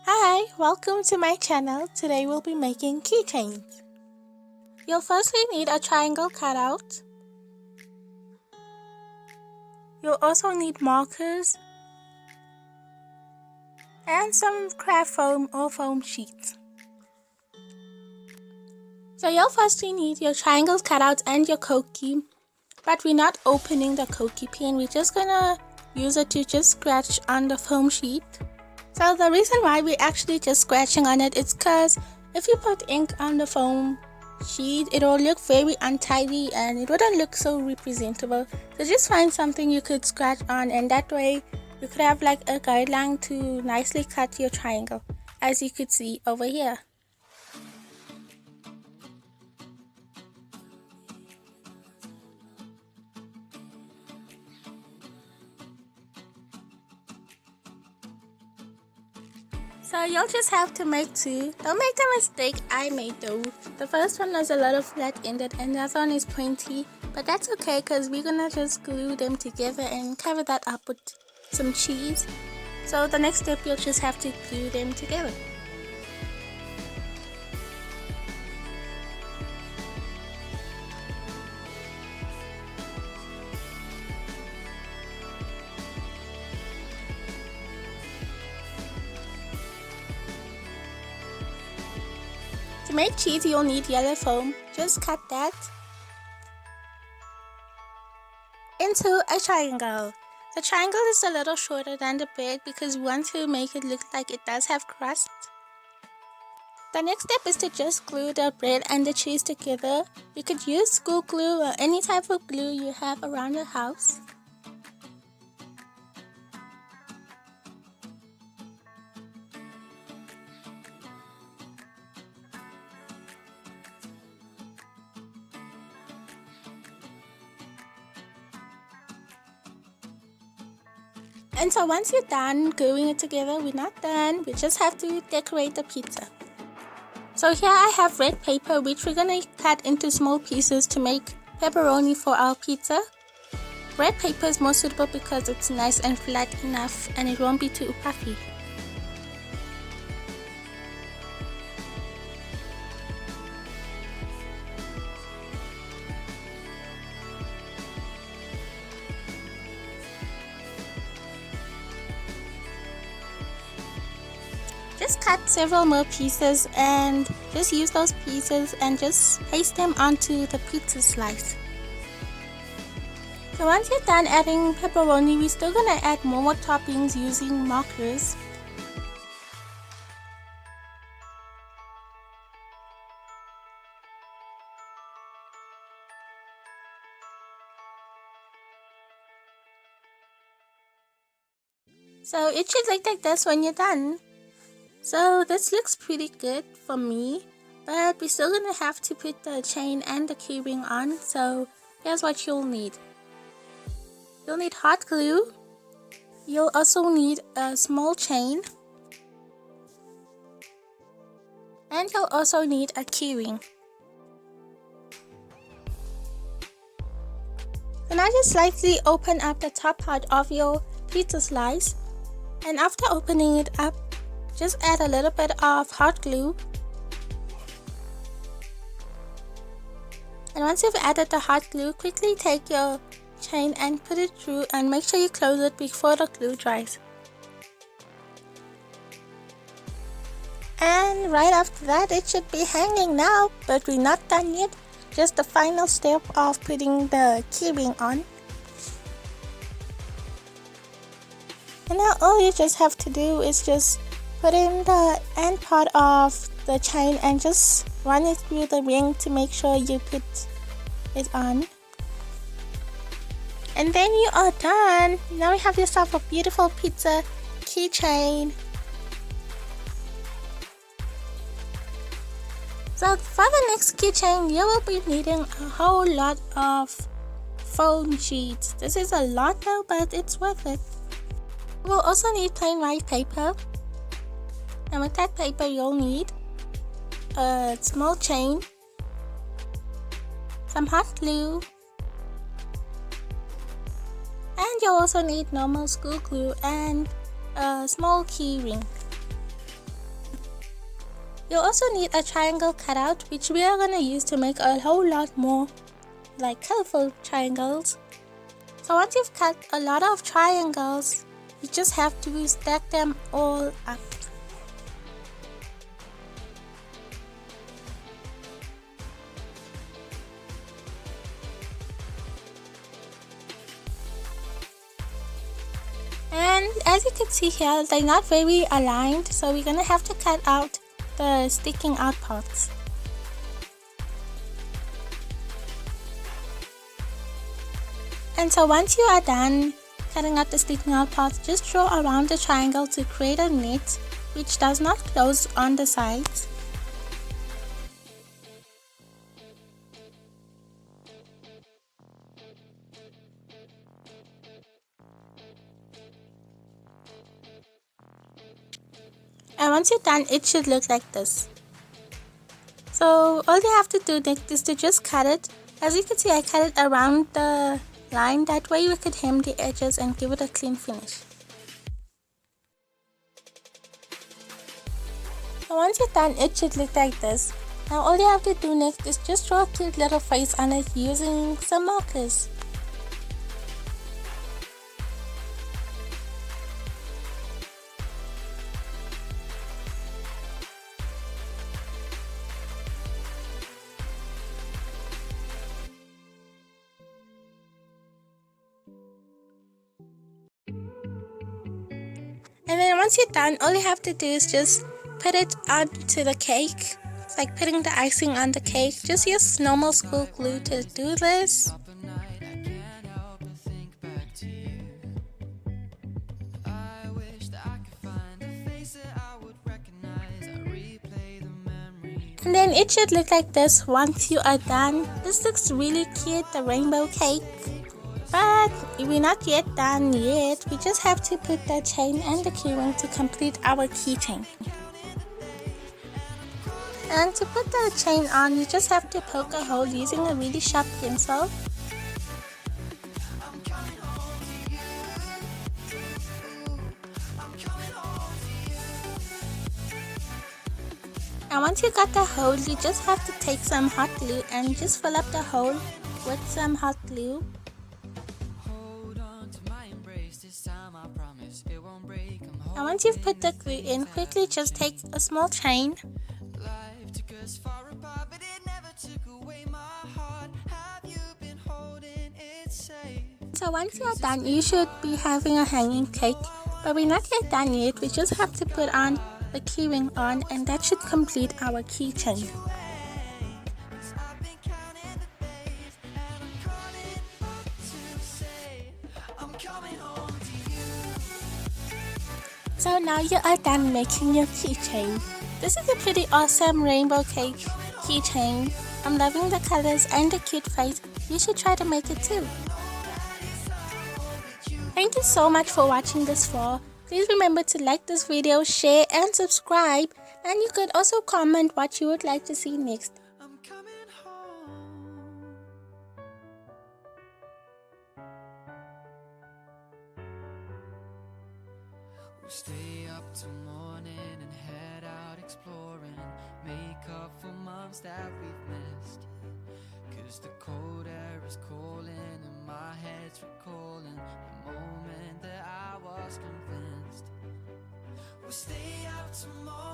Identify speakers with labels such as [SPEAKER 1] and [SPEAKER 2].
[SPEAKER 1] Hi, welcome to my channel. Today we'll be making keychains. You'll firstly need a triangle cutout. You'll also need markers and some craft foam or foam sheets. So you'll firstly need your triangle cutout and your Koki, but we're not opening the Koki pin. We're just gonna use it to just scratch on the foam sheet. So the reason why we're actually just scratching on it is because if you put ink on the foam sheet, it will look very untidy and it wouldn't look so representable. So just find something you could scratch on, and that way you could have like a guideline to nicely cut your triangle, as you could see over here. So you'll just have to make two. Don't make the mistake I made though. The first one was a little flat-ended and the other one is pointy. But that's okay because we're gonna just glue them together and cover that up with some cheese. So the next step, you'll just have to glue them together. To make cheese, you'll need yellow foam. Just cut that into a triangle. The triangle is a little shorter than the bread because we want to make it look like it does have crust. The next step is to just glue the bread and the cheese together. You could use school glue or any type of glue you have around the house. And so once you're done gluing it together, we're not done. We just have to decorate the pizza. So here I have red paper, which we're gonna cut into small pieces to make pepperoni for our pizza. Red paper is more suitable because it's nice and flat enough and it won't be too puffy. Just cut several more pieces and just use those pieces and just paste them onto the pizza slice. So once you're done adding pepperoni, we're still gonna add more toppings using markers. So it should look like this when you're done. So this looks pretty good for me, but we're still gonna have to put the chain and the keyring on. So here's what you'll need. You'll need hot glue. You'll also need a small chain. And you'll also need a keyring. So now just slightly open up the top part of your pizza slice. And after opening it up, just add a little bit of hot glue. And once you've added the hot glue, quickly take your chain and put it through and make sure you close it before the glue dries. And right after that, it should be hanging now, but we're not done yet. Just the final step of putting the keyring on. And now all you just have to do is just put in the end part of the chain and just run it through the ring to make sure you put it on. And then you are done. Now you have yourself a beautiful pizza keychain. So for the next keychain, you will be needing a whole lot of foam sheets. This is a lot though, but it's worth it. You will also need plain white paper. And with that paper, you'll need a small chain, some hot glue, and you also need normal school glue and a small key ring. You also need a triangle cutout, which we are going to use to make a whole lot more colorful triangles. So once you've cut a lot of triangles, you just have to stack them all up. And as you can see here, they're not very aligned, so we're gonna have to cut out the sticking out parts. And so once you are done cutting out the sticking out parts, just draw around the triangle to create a net which does not close on the sides. And once you're done, it should look like this. So all you have to do next is to just cut it. As you can see, I cut it around the line, that way we could hem the edges and give it a clean finish. So once you're done, it should look like this. Now all you have to do next is just draw a cute little face on it using some markers. And then once you're done, all you have to do is just put it onto the cake. It's like putting the icing on the cake. Just use normal school glue to do this. And then it should look like this once you are done. This looks really cute, the rainbow cake. But we're not yet done yet. We just have to put the chain and the keyring to complete our keychain. And to put the chain on, you just have to poke a hole using a really sharp pencil. And once you got the hole, you just have to take some hot glue and just fill up the hole with some hot glue. And once you've put the glue in, quickly just take a small chain. So once you are done, you should be having a hanging cake. But we're not yet done yet, we just have to put on the keyring on, and that should complete our keychain. So now you are done making your keychain. This is a pretty awesome rainbow cake keychain. I'm loving the colors and the cute face. You should try to make it too. Thank you so much for watching this far. Please remember to like this video, share and subscribe. And you could also comment what you would like to see next.
[SPEAKER 2] We'll stay up till morning and head out exploring, make up for months that we've missed. Cause the cold air is calling and my head's recalling the moment that I was convinced. We'll stay up till morning.